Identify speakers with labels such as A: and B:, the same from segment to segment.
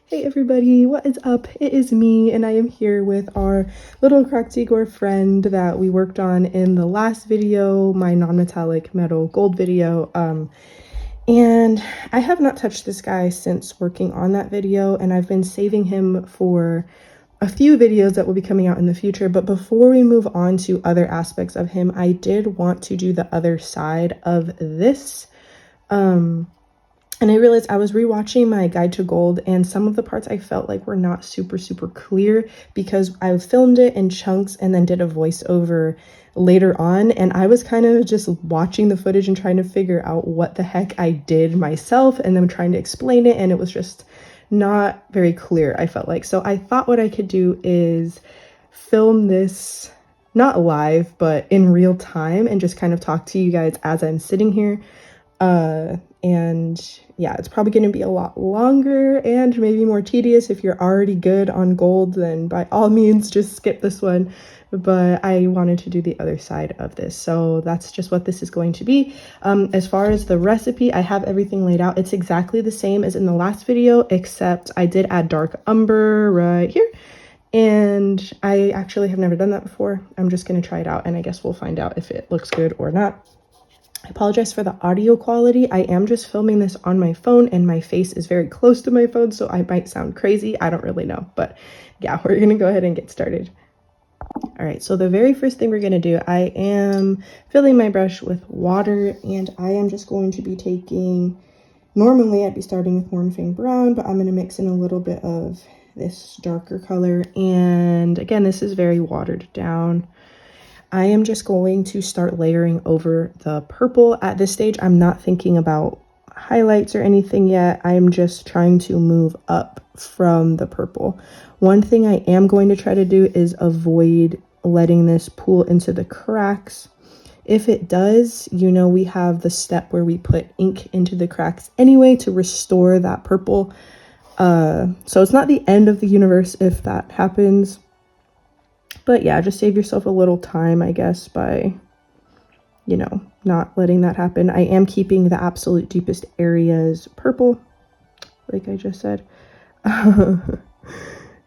A: Hey everybody, what is up? It is me, and I am here with our little Cracktigor friend that we worked on in the last video, my non-metallic metal gold video. And I have not touched this guy since working on that video, and I've been saving him for a few videos that will be coming out in the future. But before we move on to other aspects of him, I did want to do the other side of this. And I realized I was rewatching my Guide to Gold, and some of the parts I felt like were not super clear because I filmed it in chunks and then did a voiceover later on, and I was kind of just watching the footage and trying to figure out what the heck I did myself, and then trying to explain it, and it was just not very clear, I felt like. So I thought what I could do is film this not live but in real time and just kind of talk to you guys as I'm sitting here. And yeah, it's probably going to be a lot longer and maybe more tedious. If you're already good on gold, then by all means just skip this one, but I wanted to do the other side of this, so that's just what this is going to be. As far as the recipe, I have everything laid out. It's exactly the same as in the last video, except I did add dark umber right here, and I actually have never done that before. I'm just going to try it out, and I guess we'll find out if it looks good or not. I apologize for the audio quality. I am just filming this on my phone, and my face is very close to my phone, so I might sound crazy. I don't really know, but yeah, we're gonna go ahead and get started. All right, so the very first thing we're gonna do, I am filling my brush with water, and I am just going to be taking, normally I'd be starting with Mournfang brown, but I'm gonna mix in a little bit of this darker color, and again, this is very watered down. I am just going to start layering over the purple at this stage. I'm not thinking about highlights or anything yet. I'm just trying to move up from the purple. One thing I am going to try to do is avoid letting this pool into the cracks. If it does, you know, we have the step where we put ink into the cracks anyway to restore that purple. So it's not the end of the universe if that happens. But yeah, just save yourself a little time, I guess, by, you know, not letting that happen. I am keeping the absolute deepest areas purple, like I just said.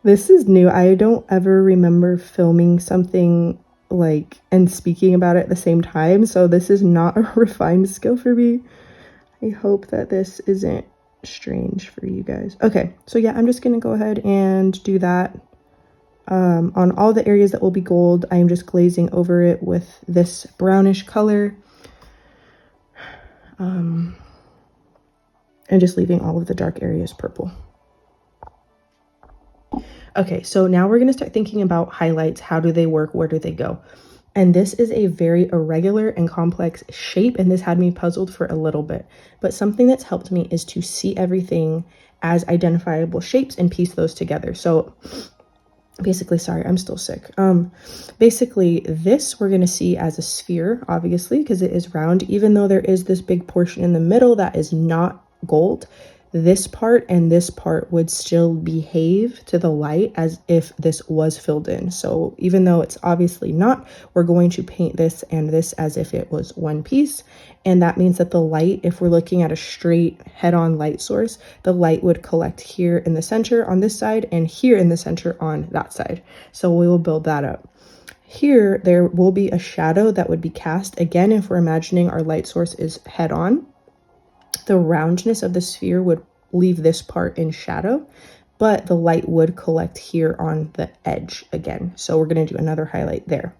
A: This is new. I don't ever remember filming something like and speaking about it at the same time, so this is not a refined skill for me. I hope that this isn't strange for you guys. Okay, so yeah, I'm just gonna go ahead and do that. On all the areas that will be gold, I am just glazing over it with this brownish color, and just leaving all of the dark areas purple. Okay, so now we're going to start thinking about highlights. How do they work? Where do they go? And this is a very irregular and complex shape, and this had me puzzled for a little bit, but something that's helped me is to see everything as identifiable shapes and piece those together. So basically, sorry, I'm still sick. Basically this we're going to see as a sphere, obviously, because it is round, even though there is this big portion in the middle that is not gold. This part and this part would still behave to the light as if this was filled in. So even though it's obviously not, we're going to paint this and this as if it was one piece. And that means that the light, if we're looking at a straight head-on light source, the light would collect here in the center on this side and here in the center on that side. So we will build that up. Here, there will be a shadow that would be cast. Again, if we're imagining our light source is head-on, the roundness of the sphere would leave this part in shadow, but the light would collect here on the edge again. So we're going to do another highlight there.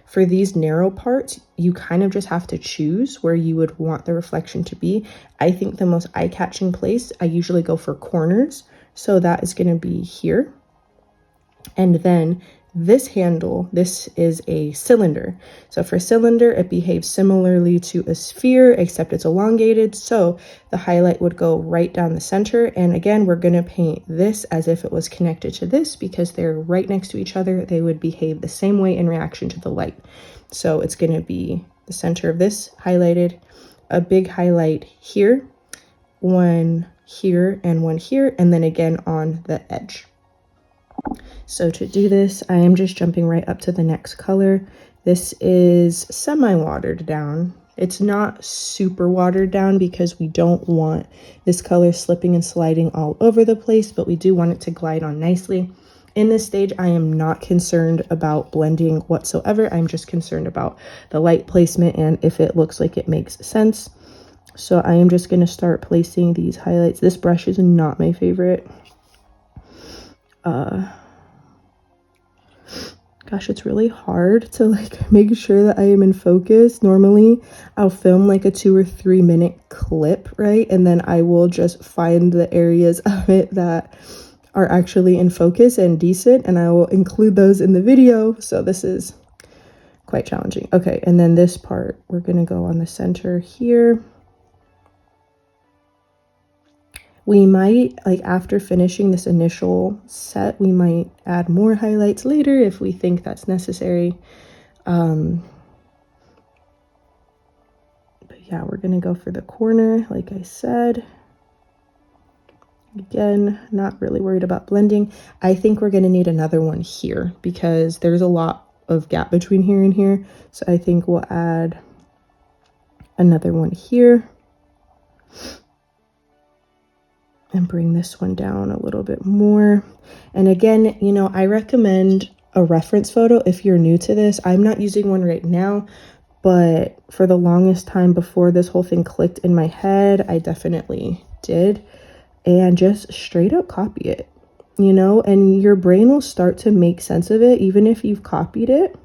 A: For these narrow parts, you kind of just have to choose where you would want the reflection to be. I think the most eye-catching place, I usually go for corners. So that is going to be here. And then this handle, this is a cylinder. So for cylinder, it behaves similarly to a sphere, except it's elongated. So the highlight would go right down the center. And again, we're going to paint this as if it was connected to this because they're right next to each other. They would behave the same way in reaction to the light. So it's going to be the center of this highlighted, a big highlight here, one here, and then again on the edge. So to do this, I am just jumping right up to the next color. This is semi-watered down. It's not super watered down because we don't want this color slipping and sliding all over the place, but we do want it to glide on nicely. In this stage, I am not concerned about blending whatsoever. I'm just concerned about the light placement and if it looks like it makes sense. So I am just going to start placing these highlights. This brush is not my favorite. Gosh, it's really hard to like make sure that I am in focus. Normally, I'll film like a 2 or 3 minute clip, right? And then I will just find the areas of it that are actually in focus and decent, and I will include those in the video. So this is quite challenging. Okay, and then this part, we're gonna go on the center here. We might, like after finishing this initial set, we might add more highlights later if we think that's necessary. But yeah, we're gonna go for the corner, like I said. Again, not really worried about blending. I think we're gonna need another one here because there's a lot of gap between here and here. So I think we'll add another one here. And bring this one down a little bit more. And again, you know, I recommend a reference photo if you're new to this. I'm not using one right now, but for the longest time before this whole thing clicked in my head, I definitely did. And just straight up copy it, you know, and your brain will start to make sense of it. Even if you've copied it,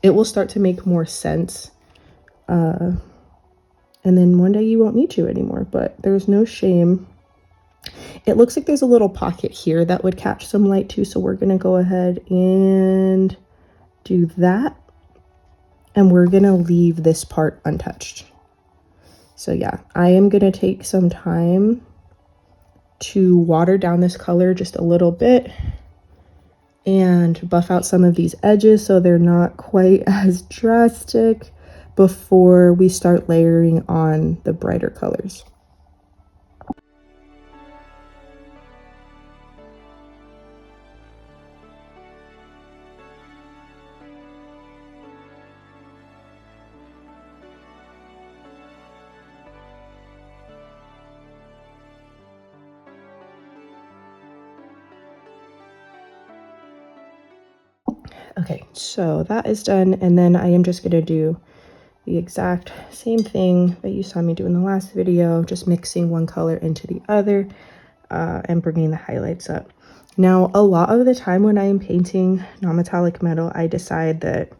A: it will start to make more sense. And then one day you won't need to anymore, but there's no shame. It looks like there's a little pocket here that would catch some light too. So we're going to go ahead and do that. And we're going to leave this part untouched. So yeah, I am going to take some time to water down this color just a little bit and buff out some of these edges so they're not quite as drastic before we start layering on the brighter colors. Okay, so that is done, and then I am just going to do the exact same thing that you saw me do in the last video, just mixing one color into the other and bringing the highlights up. Now, a lot of the time when I am painting non-metallic metal, I decide that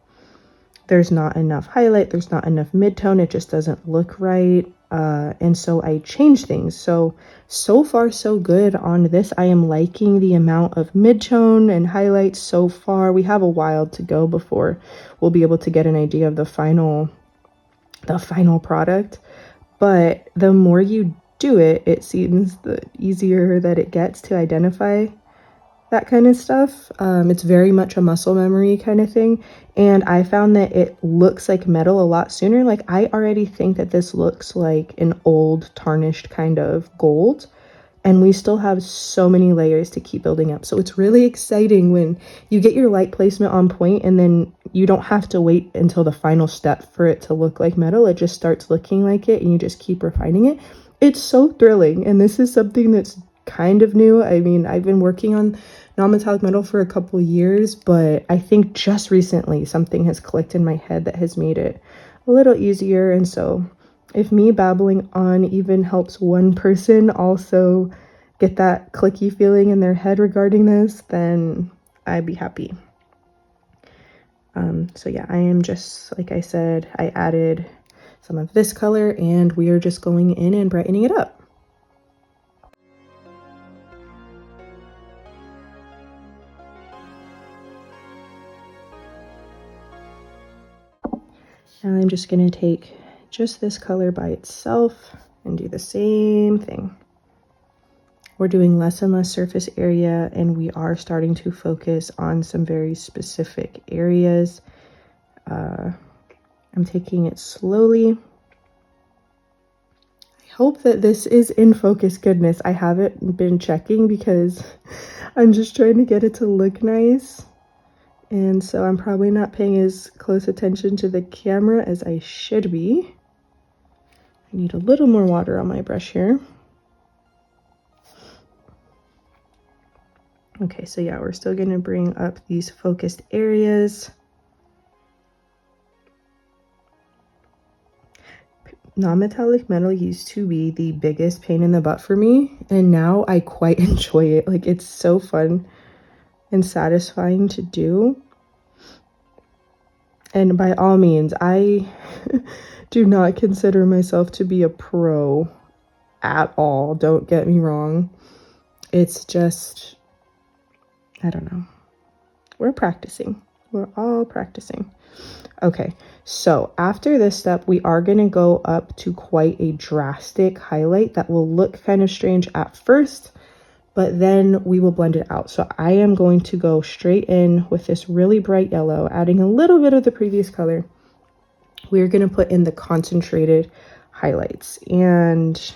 A: there's not enough highlight, there's not enough midtone, it just doesn't look right. And so I change things. So far so good on this. I am liking the amount of midtone and highlights so far. We have a while to go before we'll be able to get an idea of the final product. But the more you do it, it seems the easier that it gets to identify that kind of stuff. It's very much a muscle memory kind of thing. And I found that it looks like metal a lot sooner. Like I already think that this looks like an old tarnished kind of gold. And we still have so many layers to keep building up. So it's really exciting when you get your light placement on point and then you don't have to wait until the final step for it to look like metal. It just starts looking like it and you just keep refining it. It's so thrilling. And this is something that's kind of new. I mean, I've been working on non-metallic metal for a couple years, but I think just recently something has clicked in my head that has made it a little easier. And so if me babbling on even helps one person also get that clicky feeling in their head regarding this, then I'd be happy. So yeah, I am just, like I said, I added some of this color and we are just going in and brightening it up. And I'm just going to take just this color by itself and do the same thing. We're doing less and less surface area and we are starting to focus on some very specific areas. I'm taking it slowly. I hope that this is in focus. Goodness, I haven't been checking because I'm just trying to get it to look nice. And so I'm probably not paying as close attention to the camera as I should be. I need a little more water on my brush here. Okay, so yeah, we're still going to bring up these focused areas. Non-metallic metal used to be the biggest pain in the butt for me, and now I quite enjoy it. Like, it's so fun and satisfying to do. And by all means, I do not consider myself to be a pro at all. Don't get me wrong. It's just, I don't know. We're practicing. We're all practicing. Okay, so after this step, we are going to go up to quite a drastic highlight that will look kind of strange at first, but then we will blend it out. So I am going to go straight in with this really bright yellow, adding a little bit of the previous color. We're going to put in the concentrated highlights, and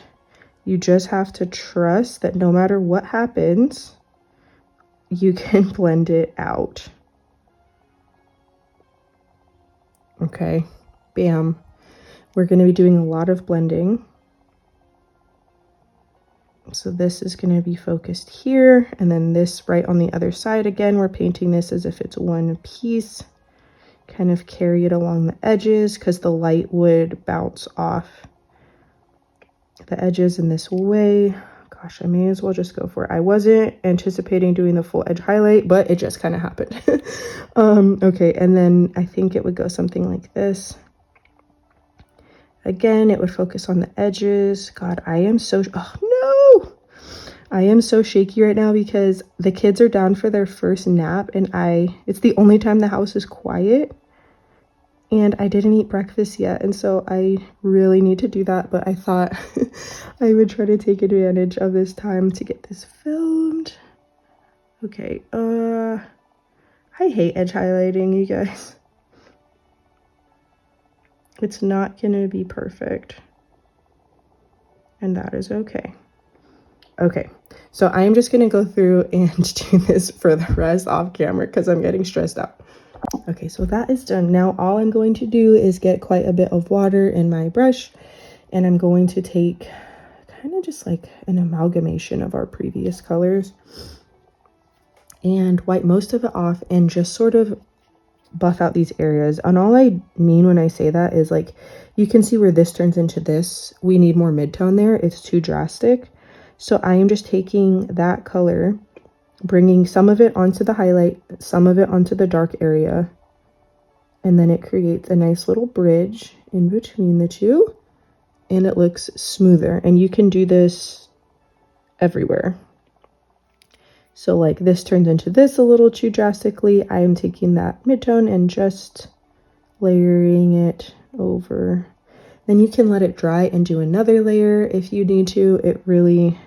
A: you just have to trust that no matter what happens, you can blend it out. Okay, bam. We're going to be doing a lot of blending. So this is going to be focused here, and then this right on the other side. Again, we're painting this as if it's one piece. Kind of carry it along the edges because the light would bounce off the edges in this way. Gosh, I may as well just go for it. I wasn't anticipating doing the full edge highlight, but it just kind of happened. Okay, and then I think it would go something like this. Again, it would focus on the edges. God, I am so, oh no! I am so shaky right now because the kids are down for their first nap, and it's the only time the house is quiet. And I didn't eat breakfast yet, and so I really need to do that, but I thought I would try to take advantage of this time to get this filmed. Okay, I hate edge highlighting, you guys. It's not gonna be perfect, and that is okay. Okay, so I am just gonna go through and do this for the rest off camera because I'm getting stressed out. Okay, so that is done. Now all I'm going to do is get quite a bit of water in my brush, and I'm going to take kind of just like an amalgamation of our previous colors and wipe most of it off and just sort of buff out these areas. And all I mean when I say that is, like, you can see where this turns into this. We need more mid-tone there. It's too drastic. So I am just taking that color, bringing some of it onto the highlight, some of it onto the dark area, and then it creates a nice little bridge in between the two, and it looks smoother. And you can do this everywhere. So like this turns into this a little too drastically. I am taking that mid-tone and just layering it over. Then you can let it dry and do another layer if you need to. It really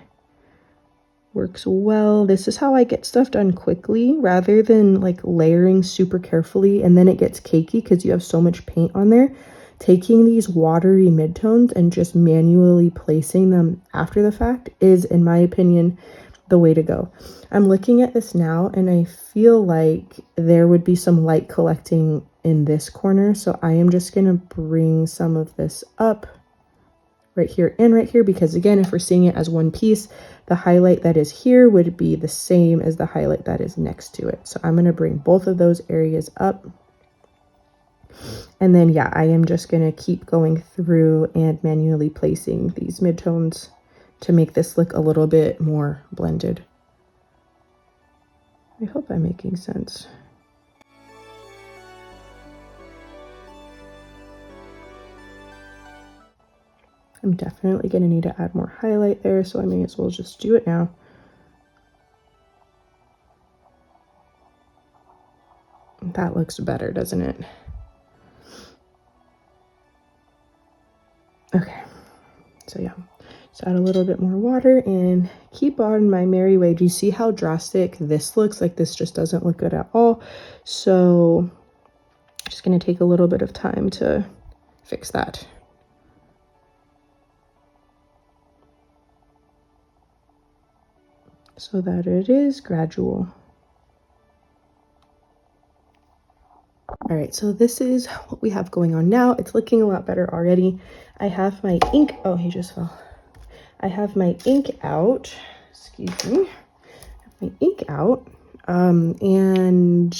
A: works well. This is how I get stuff done quickly rather than like layering super carefully and then it gets cakey because you have so much paint on there. Taking these watery midtones and just manually placing them after the fact is, in my opinion, the way to go. I'm looking at this now and I feel like there would be some light collecting in this corner, so I am just gonna bring some of this up right here and right here, because again, if we're seeing it as one piece, the highlight that is here would be the same as the highlight that is next to it. So I'm going to bring both of those areas up, and then yeah, I am just going to keep going through and manually placing these midtones to make this look a little bit more blended. I hope I'm making sense. I'm definitely going to need to add more highlight there, so I may as well just do it now. That looks better, doesn't it? Okay, so yeah, just add a little bit more water and keep on my merry way. Do you see how drastic this looks? Like, this just doesn't look good at all. So I'm just going to take a little bit of time to fix that. So that it is gradual. All right, so this is what we have going on now. It's looking a lot better already. I have my ink, oh, he just fell. I have my ink out, excuse me, my ink out, and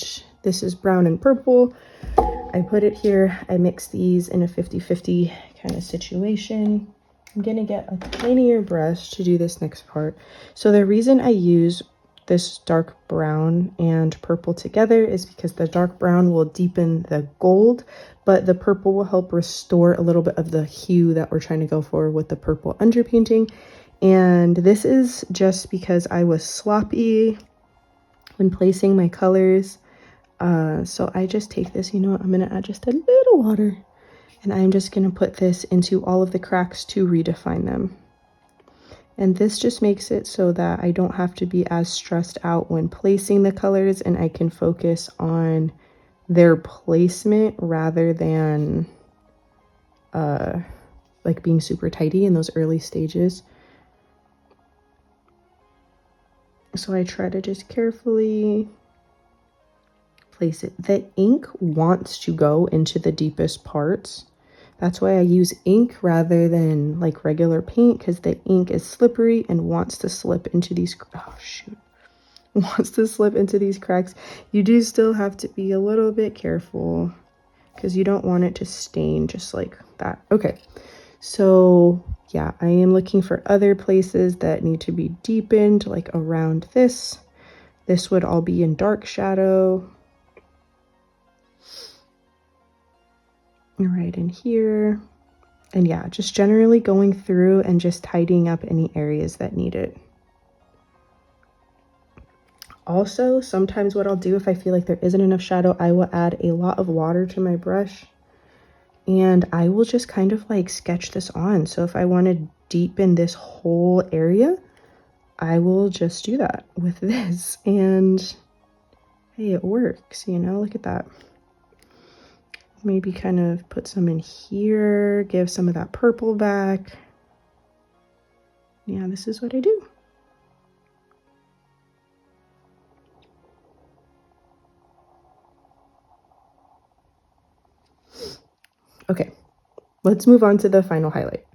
A: this is brown and purple. I put it here. I mix these in a 50-50 kind of situation. I'm gonna get a tinier brush to do this next part. So the reason I use this dark brown and purple together is because the dark brown will deepen the gold, but the purple will help restore a little bit of the hue that we're trying to go for with the purple underpainting. And this is just because I was sloppy when placing my colors. So I just take this, you know what, I'm gonna add just a little water, and I'm just gonna put this into all of the cracks to redefine them. And this just makes it so that I don't have to be as stressed out when placing the colors, and I can focus on their placement rather than like being super tidy in those early stages. So I try to just carefully place it. The ink wants to go into the deepest parts. That's why I use ink rather than like regular paint, because the ink is slippery and wants to slip into these, oh shoot, wants to slip into these cracks. You do still have to be a little bit careful because you don't want it to stain just like that. Okay, so yeah, I am looking for other places that need to be deepened, like around this. This would all be in dark shadow. Right in here. And yeah, just generally going through and just tidying up any areas that need it. Also, sometimes what I'll do if I feel like there isn't enough shadow, I will add a lot of water to my brush, and I will just kind of like sketch this on. So if I want to deepen this whole area, I will just do that with this, and hey, it works, you know, look at that. Maybe kind of put some in here, give some of that purple back. Yeah, this is what I do. Okay, let's move on to the final highlight.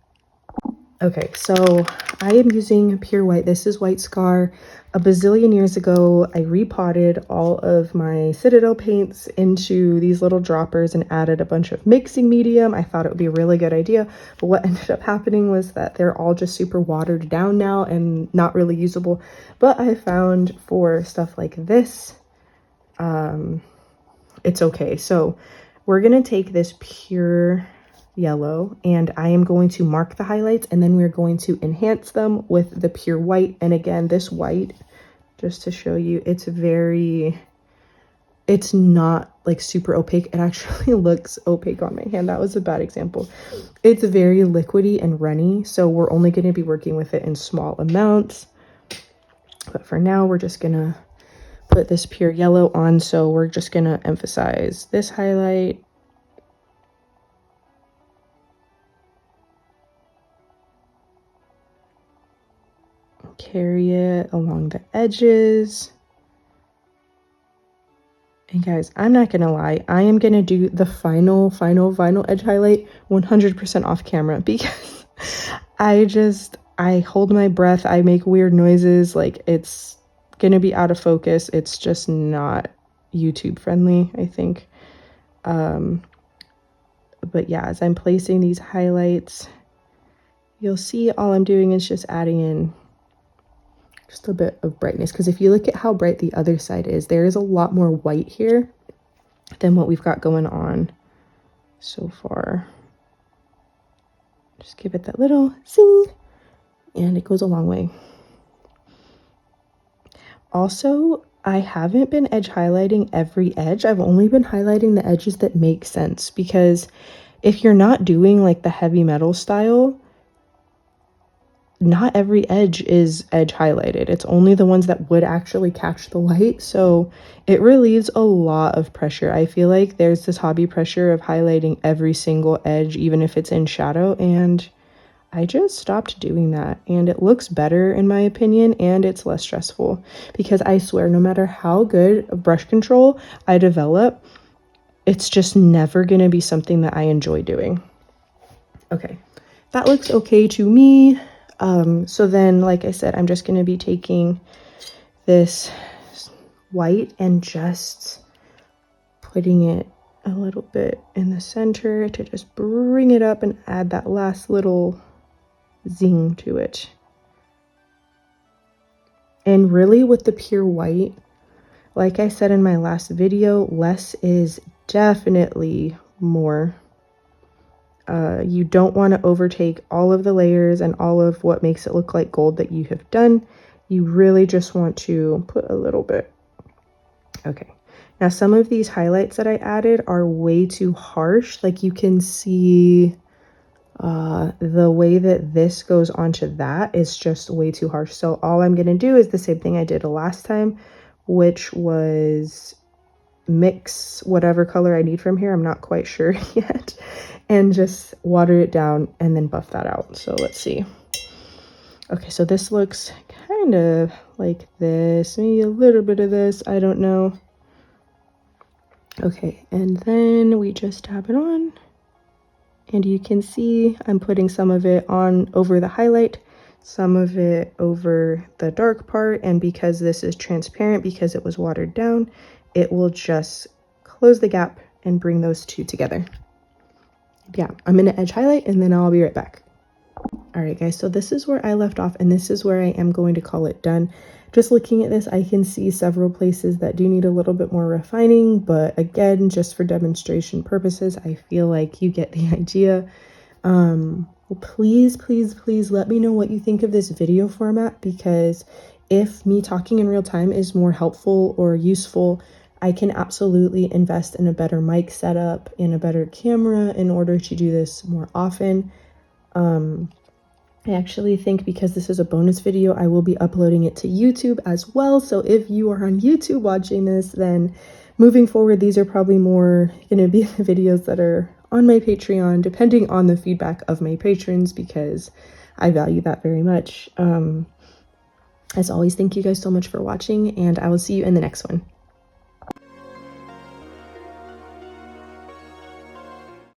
A: Okay, so I am using pure white. This is White Scar. A bazillion years ago, I repotted all of my Citadel paints into these little droppers and added a bunch of mixing medium. I thought it would be a really good idea, but what ended up happening was that they're all just super watered down now and not really usable. But I found for stuff like this, it's okay. So we're gonna take this pure yellow and I am going to mark the highlights, and then we're going to enhance them with the pure white. And again, this white, just to show you, it's not like super opaque. It actually looks opaque on my hand. That was a bad example. It's very liquidy and runny, so we're only going to be working with it in small amounts. But for now, we're just gonna put this pure yellow on. So we're just gonna emphasize this highlight, carry it along the edges. And guys, I'm not gonna lie, I am gonna do the final edge highlight 100% off camera, because I hold my breath, I make weird noises, like it's gonna be out of focus. It's just not YouTube friendly, I think. But yeah, as I'm placing these highlights, you'll see all I'm doing is just adding in just a bit of brightness, because if you look at how bright the other side is, there is a lot more white here than what we've got going on so far. Just give it that little zing, and it goes a long way. Also, I haven't been edge highlighting every edge. I've only been highlighting the edges that make sense, because if you're not doing like the heavy metal style, not every edge is edge highlighted. It's only the ones that would actually catch the light. So it relieves a lot of pressure. I feel like there's this hobby pressure of highlighting every single edge, even if it's in shadow. And I just stopped doing that. And it looks better in my opinion. And it's less stressful, because I swear, no matter how good of brush control I develop, it's just never going to be something that I enjoy doing. Okay, that looks okay to me. So then, like I said, I'm just going to be taking this white and just putting it a little bit in the center to just bring it up and add that last little zing to it. And really with the pure white, like I said in my last video, less is definitely more. You don't want to overtake all of the layers and all of what makes it look like gold that you have done. You really just want to put a little bit. Okay, now some of these highlights that I added are way too harsh. Like you can see the way that this goes onto that is just way too harsh. So all I'm going to do is the same thing I did last time, which was mix whatever color I need from here. I'm not quite sure yet. And just water it down and then buff that out. So let's see. Okay, so this looks kind of like this. Maybe a little bit of this. I don't know. Okay, and then we just tap it on. And you can see I'm putting some of it on over the highlight, some of it over the dark part. And because this is transparent, because it was watered down, it will just close the gap and bring those two together. Yeah, I'm going to edge highlight and then I'll be right back. All right, guys, so this is where I left off and this is where I am going to call it done. Just looking at this, I can see several places that do need a little bit more refining, but again, just for demonstration purposes, I feel like you get the idea. Well, please let me know what you think of this video format, because if me talking in real time is more helpful or useful, I can absolutely invest in a better mic setup, in a better camera in order to do this more often. I actually think because this is a bonus video, I will be uploading it to YouTube as well. So if you are on YouTube watching this, then moving forward, these are probably more going to be the videos that are on my Patreon, depending on the feedback of my patrons, because I value that very much. As always, thank you guys so much for watching, and I will see you in the next one.